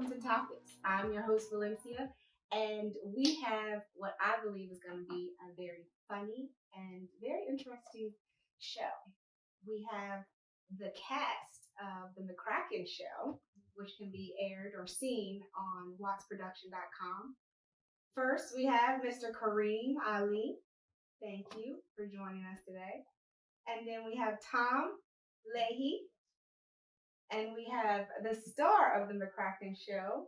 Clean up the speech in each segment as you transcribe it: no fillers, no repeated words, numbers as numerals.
welcome to Topics. I'm your host, Valencia, and we have what I believe is going to be a very funny and very interesting show. We have the cast of The McCracken Show, which can be aired or seen on wattsproduction.com. First, we have Mr. Kareem Ali. Thank you for joining us today. And then we have Tom Leahy. And we have the star of the McCracken Show,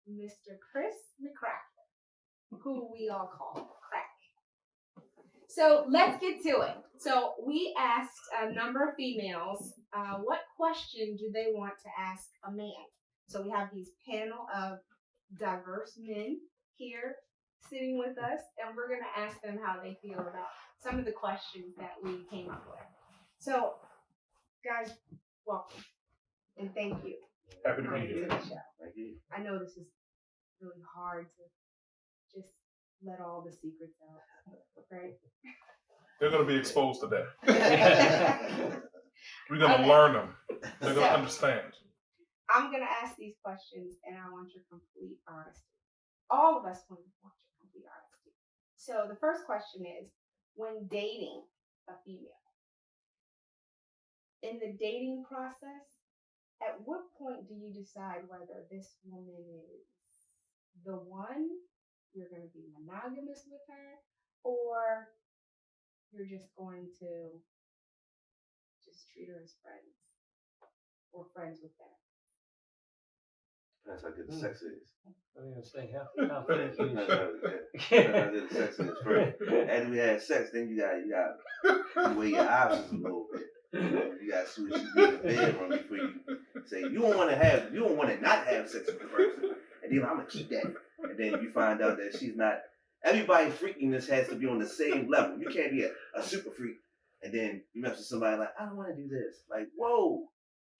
Mr. Chris McCracken, who we all call Crack. So let's get to it. So we asked a number of females what question do they want to ask a man. So we have these panel of diverse men here sitting with us, and we're going to ask them how they feel about some of the questions that we came up with. So, guys, welcome. And thank you. Happy to be To here. the show. Thank you. I know this is really hard to just let all the secrets out, right? They're going to be exposed to that. We're going to Okay. learn them. They're going to So- understand. I'm going to ask these questions, and I want your complete honesty. All of us want your complete honesty. So the first question is, when dating a female, in the dating process, at what point do you decide whether this woman is the one, you're going to be monogamous with her, or you're just going to just treat her as friends or friends with them? That's how good the sex is. I was gonna say how That's fake how good the sex is first. After we had sex, then you got weigh your options a little bit. You got to see what she do in the bedroom before you say you don't want to not have sex with the person, and then I'm gonna keep that. And then you find out that she's not. Everybody's freakiness has to be on the same level. You can't be a super freak, and then you mess with somebody like I don't want to do this. Like whoa,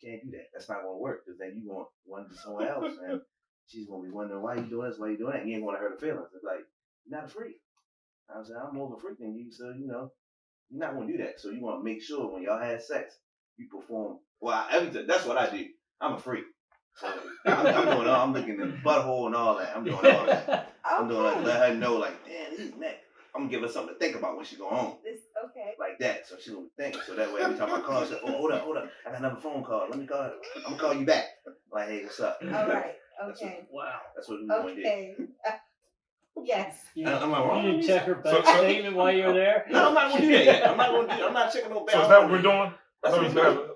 can't do that. That's not gonna work because then you want to do someone else, and she's gonna be wondering why you doing this, why you doing that. And you ain't gonna hurt her feelings. It's like you're not a freak. I'm saying I'm more of a freak than you, so you know. You're not gonna do that. So you want to make sure when y'all have sex, you perform. Well, everything. That's what I do. I'm a freak. So I'm doing all. I'm looking at the butthole and all that. I'm doing all that. I'm doing like let her know like, damn, he's neck. I'm gonna give her something to think about when she go home. Okay. Like that. So she gonna be thinking. So that way every time I call, she say, oh hold up. I got another phone call. Let me call her. I'm gonna call you back. Like, hey, what's up? All right. Okay. Wow. That's what we want to do. Okay. Yes. You, Am I wrong? you didn't check her So- back statement while you were there? No, I'm not gonna do that yet. I'm not checking no back. So is that what we're doing? That's what we're doing.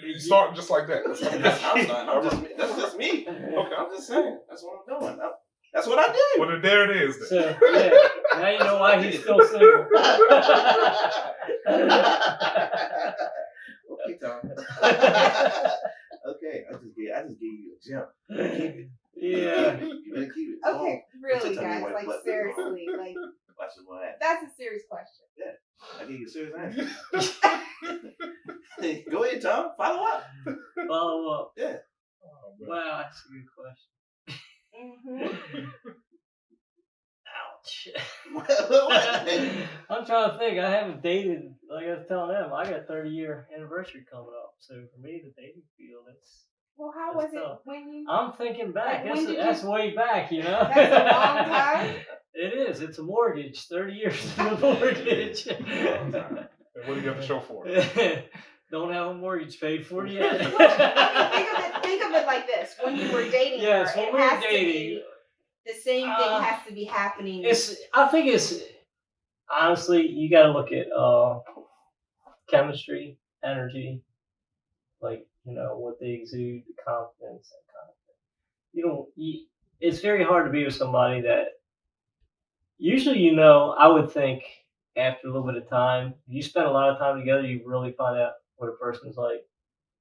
You start just like that. That's just me. Okay, I'm just saying. That's what I'm doing. That's what I do. Well, then there it is. Then. So, yeah, now you know why he's still single. Okay, Tom. Okay, I just gave you a gem. Keep it. Yeah. You better keep it. Okay. Really, tell me guys. what- Like what- seriously. Like Watch it what happens. that's a serious question. I gave you a serious answer. Go ahead, Tom. Follow up. Follow up. Yeah. Oh, man. Wow, that's a good question. Mm-hmm. Ouch. What? I'm trying to think. I haven't dated, like I was telling them, I got a 30-year anniversary coming up. So for me, the dating field, Well, how That's was it tough. when you? I'm thinking back. Like, when did That's you- way back, you know? That's a long time. It is. It's a mortgage. 30 years of a mortgage. And what do you have to show for it? Don't have a mortgage paid for yet. Think of it like this: when you were dating Yes, her, when it we were has to dating, be the same thing has to be happening. I think it's honestly you got to look at chemistry, energy, like what they exude, the confidence, that kind of thing. It's very hard to be with somebody that usually I would think after a little bit of time, if you spend a lot of time together, you really find out what a person is like,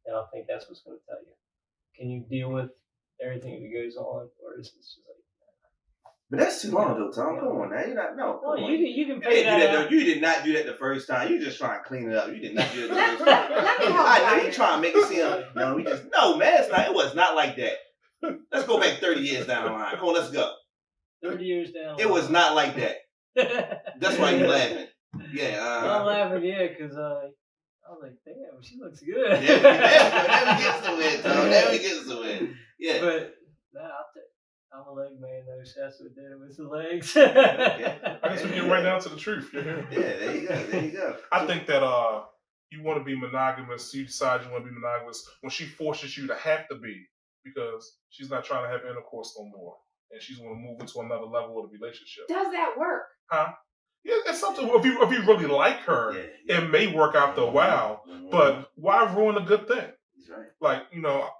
and I think that's what's going to tell you. Can you deal with everything that goes on, or is it just like? But that's too long though, Tom. Come on now. You're not. No. No, come on. you can You figure didn't do that that, out. though. You did not do that the first time. You just trying to clean it up. You did not do that the Let- first let- time. let me help I you know out you here. trying to make it seem. No, man. It's not. It was not like that. Let's go back 30 years down the line. Come on, let's go. 30 years down. It was not like that. not. That's why you laughing. Yeah. I'm laughing, yeah, because I was like, damn, she looks good. There we gets to it, Tom. There we gets to it. Yeah. But most sex we did was the legs. Yeah. I guess we get right down to the truth. You're here. Yeah, there you go. There you go. I think that you want to be monogamous. You decide you want to be monogamous when she forces you to have to be because she's not trying to have intercourse no more, and she's want to move into another level of the relationship. Does that work? Huh? Yeah, it's something. If you really like her, it may work after a while. Mhm. But why ruin a good thing? He's right. Like,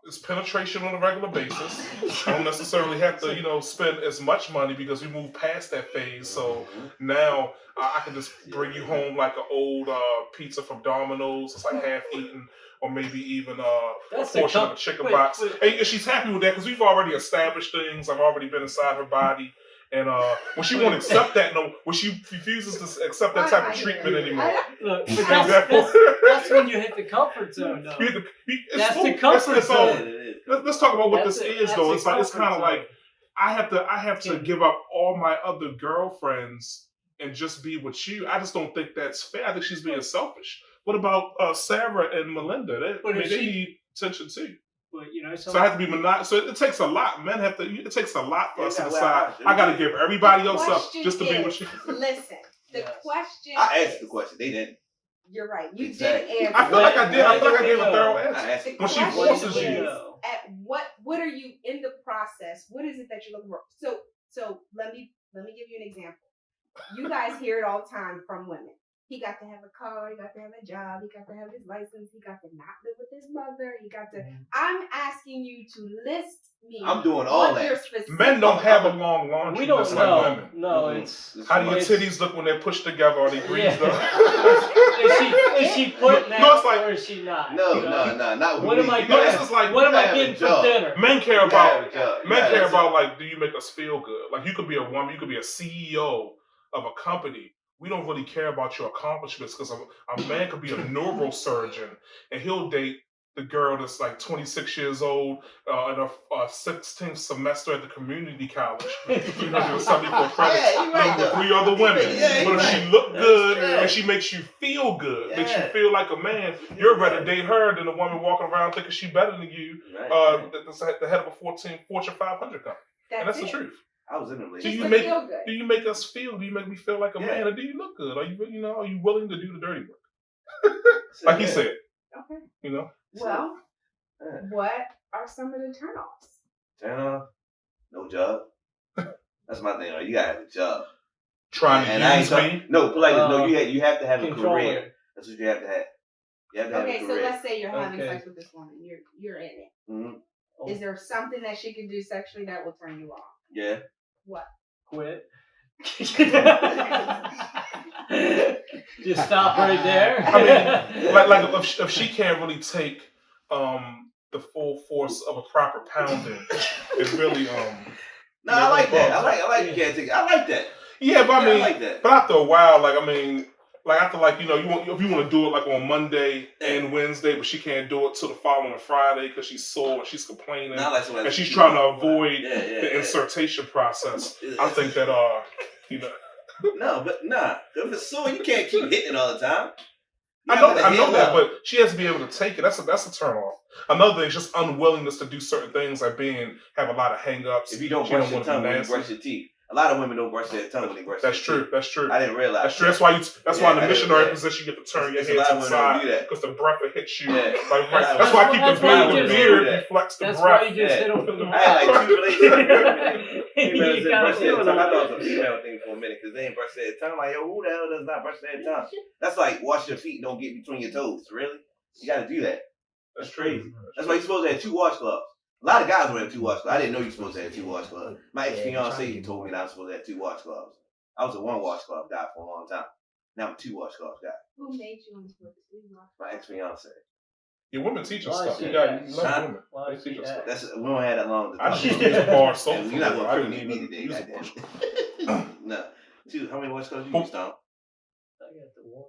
it's penetration on a regular basis. I don't necessarily have to, spend as much money because we moved past that phase. So now I can just bring you home like an old pizza from Domino's. It's like half eaten, or maybe even a portion of a chicken box. And she's happy with that because we've already established things. I've already been inside her body. And when she won't accept that, when she refuses to accept that type of treatment anymore. Look, that's when you hit the comfort zone, though. That's the comfort zone. Let's talk about what this is, though. It's kind of like I have to give up all my other girlfriends and just be with you. I just don't think that's fair. I think she's being selfish. What about Sarah and Melinda? They need attention too. But so I have to be monogamous. So it takes a lot. Men have to. It takes a lot for us to decide. I got to give everybody else up just to be with you. Listen, the question. I asked the question. They didn't. You're right. You did answer. I feel like I did. I feel like I gave a thorough answer. When she forces you. At what are you in the process? What is it that you're looking for? So let me give you an example. You guys hear it all the time from women. He got to have a car. He got to have a job. He got to have his license. He got to not live with his mother. He got to. I'm asking you to list me. I'm doing all that. Men don't have a long laundry. We don't list know. like women. No, it's. How do your titties look when they're pushed together? Are they greased up? Is she putting out or is she not? No, not what am I getting? This is like, what am I getting for dinner? Men care about like, do you make us feel good? Like, you could be a woman, you could be a CEO of a company. We don't really care about your accomplishments because a man could be a neurosurgeon and he'll date the girl that's like 26 years old in her 16th semester at the community college. 74 credits. With 3 other women. But if she look good and she makes you feel good, makes you feel like a man, you're ready to date her than a woman walking around thinking she's better than you. That's the head of a Fortune 500 company. And that's the truth. I was in a relationship. Do you make us feel? Do you make me feel like a man, or do you look good? Are you willing to do the dirty work? Like he said. Okay. Well, what are some of the turn-offs? Turn off? No job. That's my thing. You gotta have a job. Trying to use me? No, you have to have a career. That's what you have to have. You have to have a career. So let's say you're having sex with this woman. You're in it. Mm-hmm. Is there something that she can do sexually that will turn you off? Yeah. What? Quit. Just stop right there. I mean, like if she can't really take the full force of a proper pounding, it really No, I like that. I like you can't take it. I like that. Yeah, but I mean, like that. But after a while, after if you want to do it like on Monday and Wednesday, but she can't do it till the following Friday because she's sore and she's complaining and she's trying to avoid the insertion process. I think that No, but if it's sore, you can't keep hitting it all the time. I know that, but she has to be able to take it. That's a turn off. Another thing is just unwillingness to do certain things, like have a lot of hang-ups. If you don't brush your tongue when you brush your teeth. A lot of women don't brush their tongue when they brush their teeth. That's true. I didn't realize. That's true. That's why in the missionary position you get to turn your head to the side because the breath will hit you. Yeah. That's why I keep the beard reflects the breath. That's why you just hit them from the I had like 2 relationships. You gotta I thought it was a female thing for a minute because they ain't brush their tongue. Like, who the hell does not brush their tongue? That's like wash your feet and don't get between your toes. Really? You got to do that. That's crazy. That's why you're supposed to have 2 washcloths. A lot of guys wear 2 washcloths. I didn't know you're supposed to have 2 washcloths. My ex-fiancée told me that I was supposed to have 2 washcloths. I was a 1 washcloth guy for a long time. Now I'm a 2 washcloth guy. Who made you into a 2 washcloth? My ex-fiancée. Yeah, women teach us stuff. You love women. They teach us stuff. We don't have that long to talk. I just use a bar soap. You're not I going didn't to even me use today. a No. 2. How many washcloths you use, Tom? I got the 1.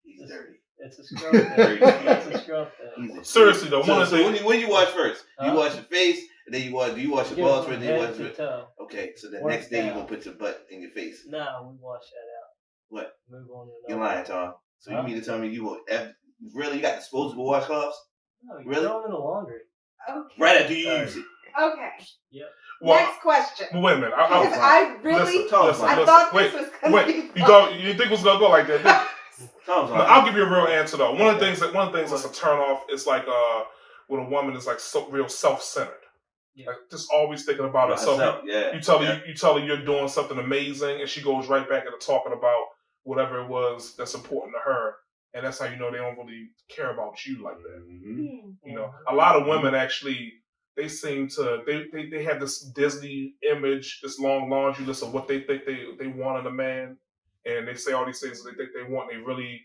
He's dirty. It's a scrub thing. It's a scrub thing. Seriously though, when you wash first, you wash your face, and then do you wash your balls first, then you wash your toe. Okay, so the next day you're gonna put your butt in your face. No, we wash that out. What? Move on to You're lying, Tom. So you mean to tell me really you got disposable washcloths? No, you throw them in the laundry. Okay. Right after you use it. Okay. Well, Next question. well, wait a minute. Because I really, Listen, I thought this was going to be You think it was gonna go like that? Didn't you? Tom's No, I'll give you a real answer though. One of the things that's a turn off is like when a woman is like real self-centered. Yeah. Like just always thinking about herself. You tell her you're doing something amazing, and she goes right back into talking about whatever it was that's important to her, and that's how you know they don't really care about you like that. Mm-hmm. You know, a lot of women actually they seem to they have this Disney image, this long laundry list of what they think they want in a man, and they say all these things that they think they want. They really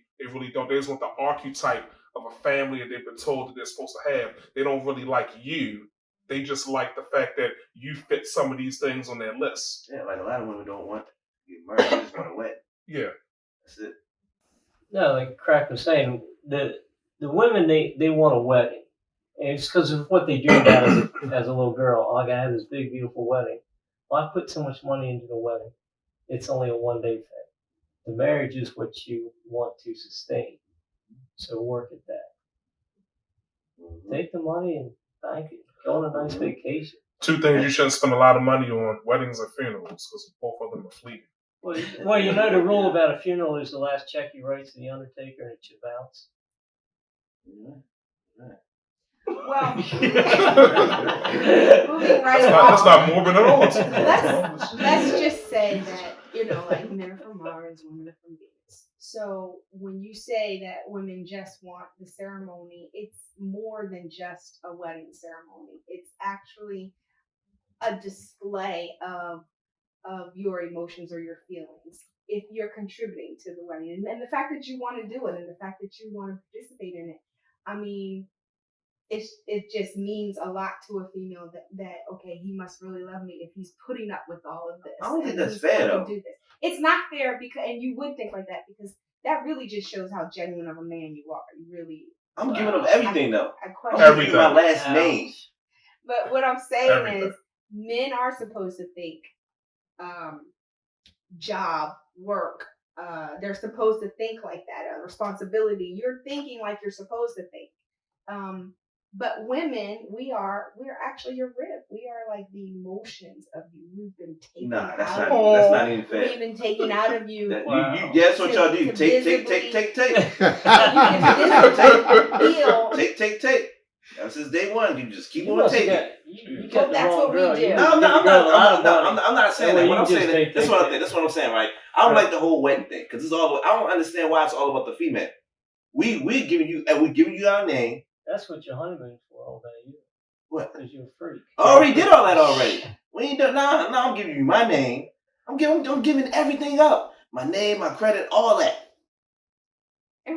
don't. They just want the archetype of a family that they've been told that they're supposed to have. They don't really like you. They just like the fact that you fit some of these things on their list. Yeah, like a lot of women don't want to get married; they just want to wed. Yeah, That's it. No, like Crack was saying, the women they want a wedding, and it's because of what they dreamed about as a little girl. Like, I had this big beautiful wedding. Well, I put so much money into the wedding. It's only a 1-day thing. The marriage is what you want to sustain. So work at that. Mm-hmm. Take the money and bank it. Go on a nice vacation. 2 things you shouldn't spend a lot of money on: weddings and funerals, because both of them are fleeting. Well, you know the rule about a funeral is the last check you write to the undertaker and it should bounce. Well, moving right That's along. not morbid at all. Let's just say that, like men are from Mars, women are from Venus. So when you say that women just want the ceremony, it's more than just a wedding ceremony. It's actually a display of your emotions or your feelings. If you're contributing to the wedding, and the fact that you want to do it, and the fact that you want to participate in it, I mean, it just means a lot to a female that okay, he must really love me if he's putting up with all of this. I don't think that's he's fair, going to though. do this. It's not fair because, and you would think like that because that really just shows how genuine of a man you are. You really. I'm giving them everything though. I I'm question Everything. giving my last name. But what I'm saying Everything. is, men are supposed to think job, work. They're supposed to think like that. Responsibility. You're thinking like you're supposed to think. But women, we're actually your rib. We are like the emotions of you. We've been taken Nah, that's out not. of you. That's not even fair. We've been taken out of you. That's what y'all do. To Take. Take. That's since day one. You just keep on taking. You got the That's wrong what we girl. do. You No, give a girl a lot of money. I'm not saying that. Well, What I'm you just saying, take. that's what I'm saying, right? I don't like the whole wedding thing because it's all. I don't understand why it's all about the female. We're giving you our name. That's what your honeymoon's for all day. What? Because you're a freak. I already did all that already. We ain't done. Now I'm giving you my name. I'm giving everything up. My name, my credit, all that.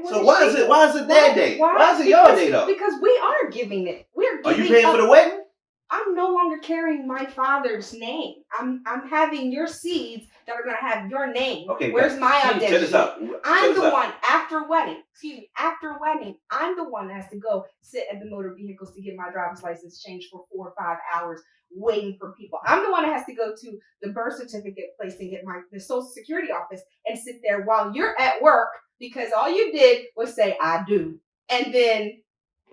So why is it their day? Why is it your day though? Because we are giving it. Are you paying for the wedding? I'm no longer carrying my father's name. I'm having your seeds that are gonna have your name. Okay. Where's my identity? Check this out. I'm the one after wedding. After wedding, I'm the one that has to go sit at the motor vehicles to get my driver's license changed for 4 or 5 hours, waiting for people. I'm the one that has to go to the birth certificate place and get the Social Security office and sit there while you're at work because all you did was say I do, and then.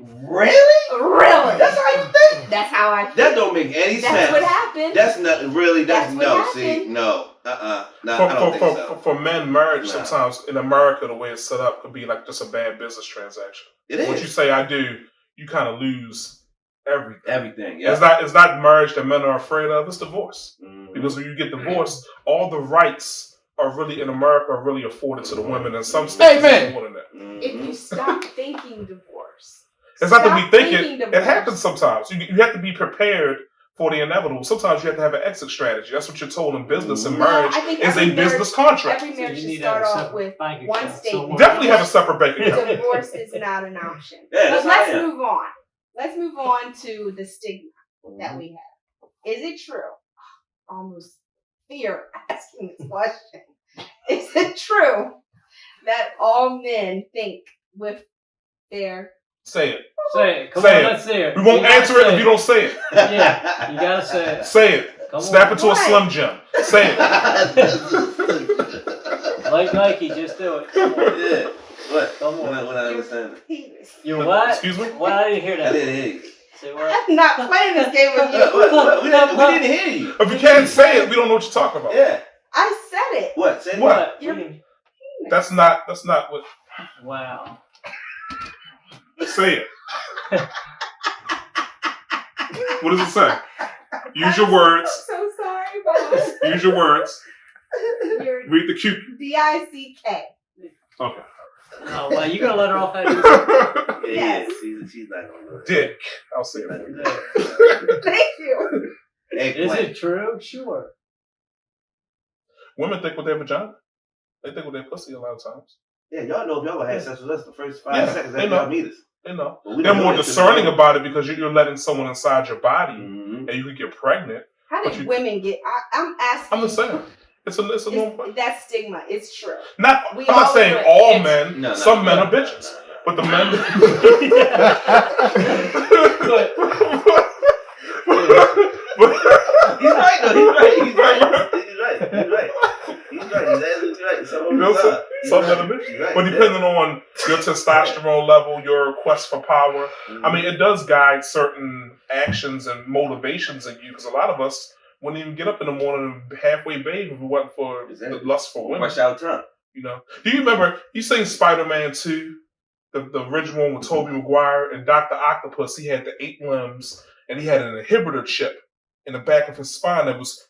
Really? That's how you think? That's how I feel. That don't make any sense. That's what happened. That's not really. That's what no. happened. See, no. No, I don't think so. For men, marriage sometimes in America, the way it's set up, could be like just a bad business transaction. It is. Once you say I do, you kind of lose everything. Everything. Yeah. It's not marriage that men are afraid of. It's divorce. Mm-hmm. Because when you get divorced, all the rights are really in America are really afforded to the women. In some states, it's more than that. If you stop thinking divorce. It's not that we think it. Divorce. It happens sometimes. You have to be prepared for the inevitable. Sometimes you have to have an exit strategy. That's what you're told in business. And marriage is a business contract. Every marriage should start off with one statement. Definitely have a separate bank account. Divorce is not an option. Yeah, but let's move on. Let's move on to the stigma that we have. Is it true? Almost fear asking this question. Is it true that all men think with their... Say it. Say it. Come Say on, it. let's hear it. We won't answer it if you don't say it. Yeah, you gotta say it. Say it. Come Snap on. it to a Slim Jim. Say it. Like Nike, just do it. Come on. Yeah. What? Come on. What I understand. You what? Excuse me? What? I didn't hear I that. didn't hear you. Say what? I'm not playing this game with you. What? We didn't hear you. If you can't say it, we don't know what you're talking about. Yeah. I said it. What? Say What? Your Mm. That's not what. Wow. Say it. What does it say? Use your words. So sorry, boss. Use your words. You're Read the cue. D-I-C-K. Okay. Oh, well, you gonna let her off that? Yeah, Yes. she's not gonna do it. Dick. I'll say it. Thank you. Is Eggplant. it true? Sure. Women think with their vagina. They think with their pussy a lot of times. Yeah, y'all know if y'all gonna have sex with us the first 5 Yeah, seconds they after know. y'all meet us. You know. But we They're don't more do it discerning till about it because you're letting someone inside your body Mhm. and you can get pregnant. How But did you- women get? I'm asking. I'm just saying. It's a normal. That stigma. It's true. Not. We I'm not all saying agree. all It's- men. No, Some men no, are bitches, no. but the men. He's right though. He's right. He's absolutely right. Some of them Some- are. some men are bitches. He's right. But depending on your testosterone level, your quest for power, Mhm. I mean, it does guide certain actions and motivations in you. Because a lot of us wouldn't even get up in the morning and halfway bathe if it wasn't for Exactly. the lust for women. Rush out tongue. You know? Do you remember? You seen Spider-Man 2, the original one with Tobey Maguire and Dr. Octopus? He had the 8 limbs and he had an inhibitor chip in the back of his spine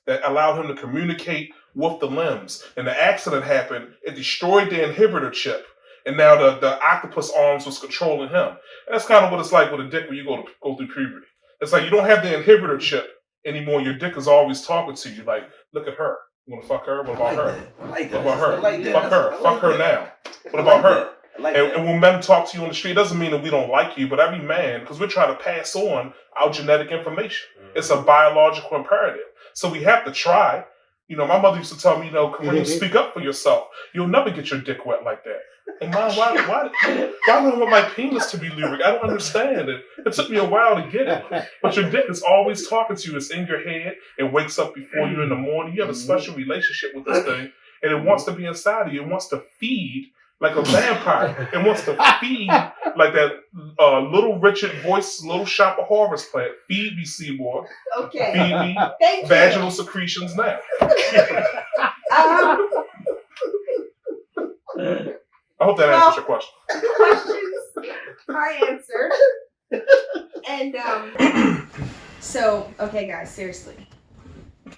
that allowed him to communicate with the limbs. And the accident happened, it destroyed the inhibitor chip. And now the octopus arms was controlling him. And that's kind of what it's like with a dick when you go through puberty. It's like you don't have the inhibitor chip anymore. Your dick is always talking to you. Like, look at her. You want to fuck her? What about her? I like that. What about her? I like that. Fuck her. I like Fuck her that. now. What I about like her? that. I like And, that. and when men talk to you on the street, it doesn't mean that we don't like you, but every man, because we're trying to pass on our genetic information. It's a biological imperative. So we have to try. You know, my mother used to tell me, Kareem, speak up for yourself. You'll never get your dick wet like that. And Mom, why do I want my penis to be lubricated? I don't understand it. It took me a while to get it. But your dick is always talking to you. It's in your head. It wakes up before you in the morning. You have a special relationship with this thing. And it wants to be inside of you. It wants to feed like a vampire. It wants to feed like that Little Richard voice, Little Shop of Horrors plant. Feed me, Seymour. Okay. Feed me Thank you. vaginal secretions now. I hope that answers your question. Questions are answered. And so okay, guys, seriously,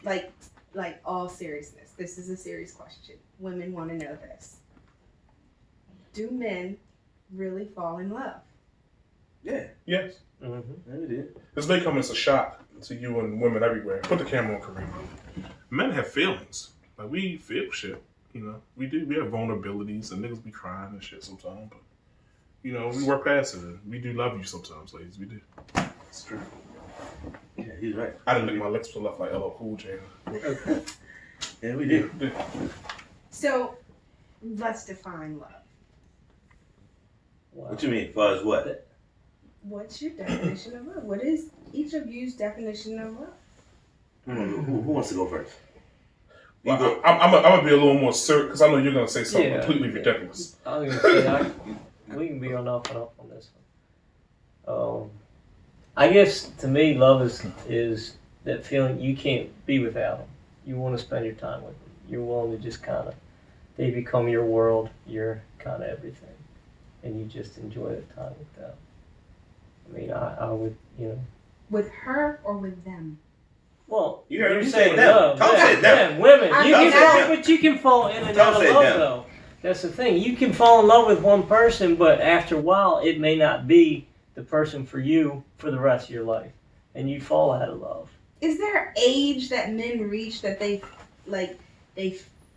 like all seriousness, this is a serious question. Women want to know this. Do men really fall in love? Yeah. Yes. Mm-hmm. Yeah, we did. This may come as a shock to you and women everywhere. Put the camera on Kareem. Men have feelings. Like, we feel shit. You know, we do. We have vulnerabilities and niggas be crying and shit sometimes. But, you know, we work past it. We do love you sometimes, ladies. We do. It's true. Yeah, he's right. I didn't lick my lips to left like LL Cool J. Yeah, we did. So let's define love. Wow. What you mean? As far as what? What's your definition of love? What is each of you's definition of love? Who wants to go first? You Well, go. I'm gonna be a little more serious because I know you're gonna say something Yeah. completely ridiculous. I was gonna say we can be on off and off on this one. I guess to me, love is that feeling you can't be without them. You want to spend your time with them. You're willing to just kind of, they become your world, your kind of everything, and you just enjoy the time with them. I mean, I would, you know. With her or with them? Well, You heard you're me saying say them. love. Tom Yeah, said them. yeah, women. Tom You can said fall, them. but you can fall in and Tom out of said love, them. though. That's the thing. You can fall in love with one person, but after a while, it may not be the person for you for the rest of your life, and you fall out of love. Is there an age that men reach that they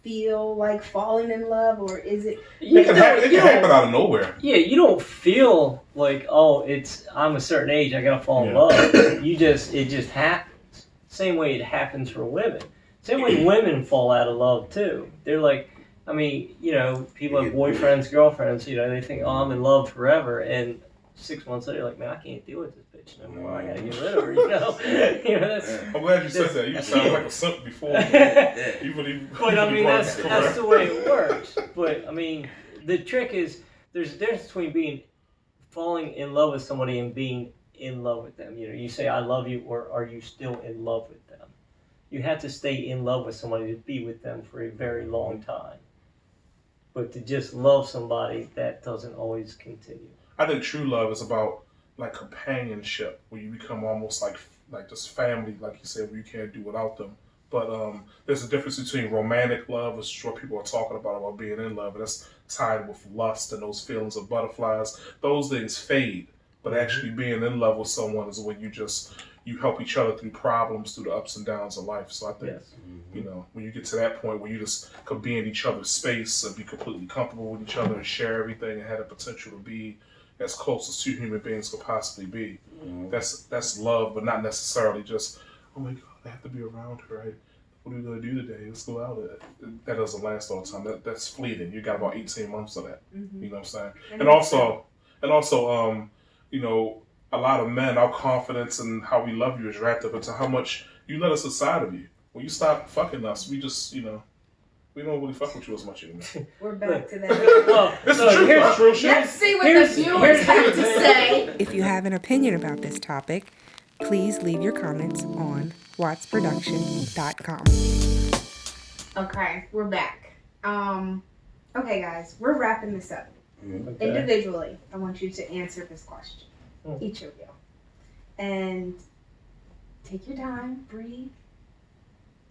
feel like falling in love, or is it? It can happen out of nowhere. Yeah, you don't feel like, oh, I'm a certain age, I gotta fall in Yeah. love. It just happens. Same way it happens for women. Same way women fall out of love too. They're like, I mean, you know, people have boyfriends, girlfriends, you know, they think, oh, I'm in love forever, and 6 months later, like, man, I can't deal with this bitch no more. I gotta get rid of her, you know. You know, that's. I'm glad you said that. You sound like a simp before. Yeah. You really, But I mean, that's correct. the way it works. But I mean, the trick is there's a difference between falling in love with somebody and being in love with them. You know, you say I love you, or are you still in love with them? You have to stay in love with somebody to be with them for a very long time. But to just love somebody, that doesn't always continue. I think true love is about like companionship, where you become almost like just family, like you said, where you can't do without them. But there's a difference between romantic love, which is what people are talking about being in love, and that's tied with lust and those feelings of butterflies. Those things fade, but actually being in love with someone is when you help each other through problems, through the ups and downs of life. So I think, Yes. you know, when you get to that point where you just could be in each other's space and be completely comfortable with each other and share everything and have the potential to be as close as two human beings could possibly be. That's love, but not necessarily just, oh my God, I have to be around her. Right? What are we going to do today? Let's go out. That doesn't last all the time. That's fleeting. You got about 18 months of that. Mm-hmm. You know what I'm saying? And also, you know, a lot of men, our confidence and how we love you is wrapped up into how much you let us inside of you. When you stop fucking us, we just, you know, we don't really fuck with you as much anymore. We're back to that. Well, It's the truth. That's real shit. Let's see what the viewers have to say. If you have an opinion about this topic, please leave your comments on wattsproduction.com. Okay, we're back. Okay, guys, we're wrapping this up. Okay. Individually, I want you to answer this question, Mm. each of you. And take your time, breathe,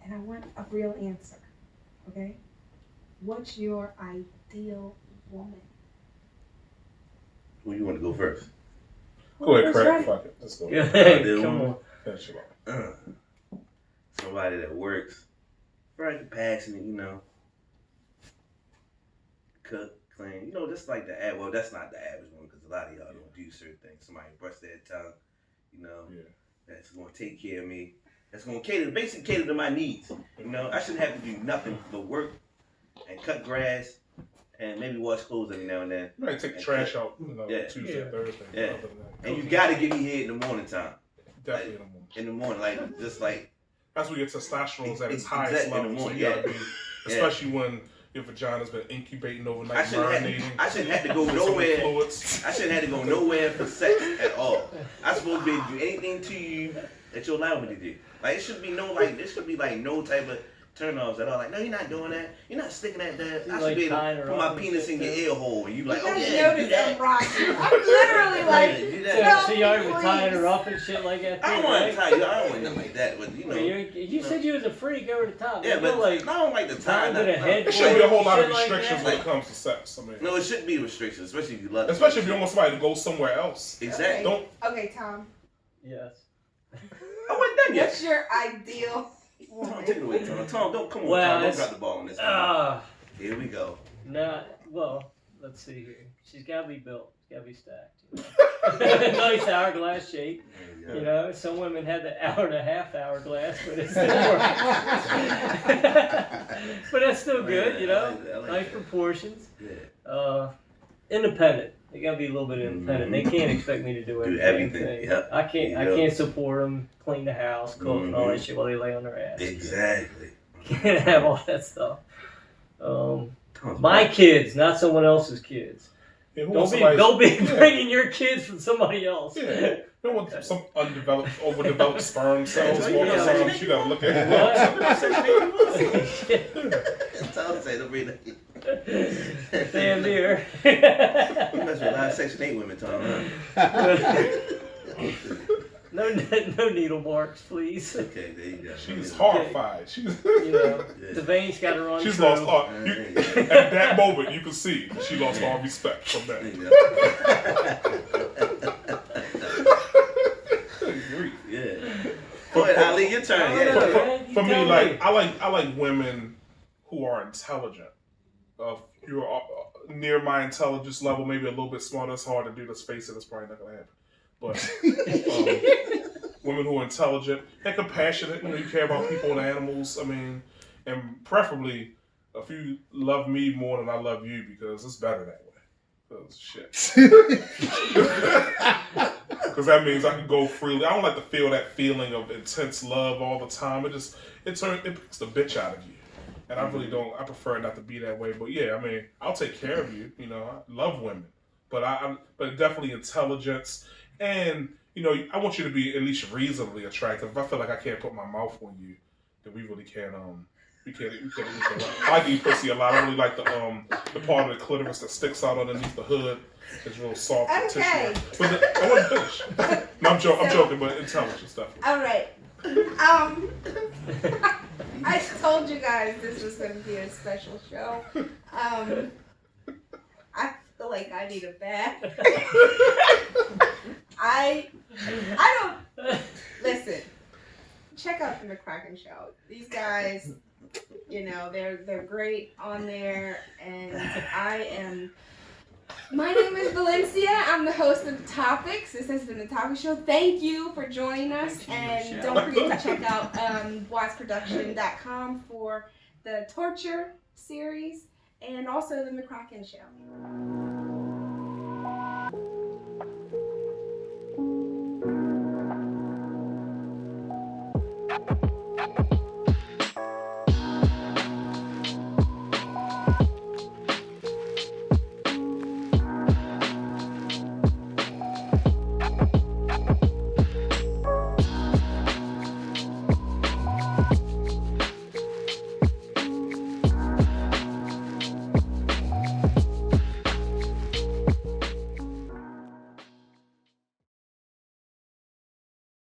and I want a real answer, okay? What's your ideal woman? Who you want to go first? Go ahead, Whoever's Craig. ready. Fuck it. Let's go. Yeah, come on. Finish it off. Somebody that works, very passionate, you know. Cook, clean, you know, just like the well, that's not the average one because a lot of y'all don't do certain things. Somebody brush their tongue, you know, that's gonna take care of me. That's gonna basically cater to my needs. You know, I shouldn't have to do nothing but work and cut grass and maybe wash clothes every now and then. You might take the trash out, you know, Yeah. Tuesday, Yeah. Thursday. Yeah. Other than that. And you gotta give me head in the morning time. Definitely in the morning. In the morning, like just like That's when your testosterone is at its Exactly, highest in the level. So morning, you gotta yeah. be, especially when your vagina's been incubating overnight, I shouldn't marinating. have to go so many nowhere. fluids. I shouldn't have to go nowhere for sex at all. I'm supposed to be able to do anything to you that you allow me to do. Like it should be no no type of turn-offs at all. Like, no, you're not doing that. You're not sticking at that. I should be able to put my penis in your ear hole and you like, oh guys yeah, do notice that. I'm rocking. I'm literally like, do So, that. so you already please. tying her up and shit like that. I don't too, want right? to tie you. I don't want nothing like that. But you know, You said you was a freak over the top. yeah, You but know, like I don't like the tie. tying to the head. There should be a whole lot of Shit like restrictions that. when it comes to sex. I mean, No, it shouldn't be restrictions, especially if you love. especially if you want somebody to go somewhere else. Exactly. Don't. okay, Tom, Yes. I wasn't done yet. what's your ideal Tom, woman? take it away, Tom. Tom, don't come on, Well, Tom. Don't it's- drop the ball on this one. Here we go. Well, let's see here. She's got to be built. She's got to be stacked. You know? Nice hourglass shape. There You you go. know, some women had the hour and a half hourglass, but it's still working. But that's still good, you know. I like Nice that. proportions. Yeah. Independent. They gotta be a little bit independent. They can't expect me to do Do everything. everything, yep. I can't. There I you go. can't support them. Clean the house, cook, and all that Mhm. shit while they lay on their ass. Exactly. Can't have all that stuff. Tom's My right. kids, not someone else's kids. Yeah, who Don't wants be somebody- don't be Yeah. bringing your kids from somebody else. Yeah. You don't want some overdeveloped sperm cells Yeah, walking yeah. around. You gotta look at What? Tom said, "Don't bring that." Damn near. You mess with a lot of Section 8 women, Tom. Huh? No needle marks, please. Okay, there you go. She's horrified. She's You know, Yeah. the veins got to run she's through. lost all. At that moment, you can see she lost all respect from There that. you go. Yeah. Go ahead, Ali, your turn. I don't Yeah. know, man. You For me, tell like I like women who are intelligent. Who are near my intelligence level, maybe a little bit smarter. It's hard to do. Let's face it, it's probably not gonna happen. But women who are intelligent and compassionate, you know, you care about people and animals. I mean, and preferably if you love me more than I love you, because it's better that way. Because shit. Because that means I can go freely. I don't like to feel that feeling of intense love all the time. It picks the bitch out of you. And I really don't. I prefer not to be that way. But yeah, I mean, I'll take care of you. You know, I love women, but but definitely intelligence and you know, I want you to be at least reasonably attractive. If I feel like I can't put my mouth on you, then we really can't. We can't. I eat pussy a lot. I really like the part of the clitoris that sticks out underneath the hood. It's real soft and Okay. tissue. But I want to finish. No, I'm joking, but intelligent stuff. All right. I told you guys this was going to be a special show. I feel like I need a bath. I don't listen. Check out the McCracken Show. These guys, you know, they're great on there, and I am. My name is Valencia. I'm the host of The Topics. This has been The Topic Show. Thank you for joining us. And don't forget to check out wattsproduction.com for the torture series and also the McCracken Show.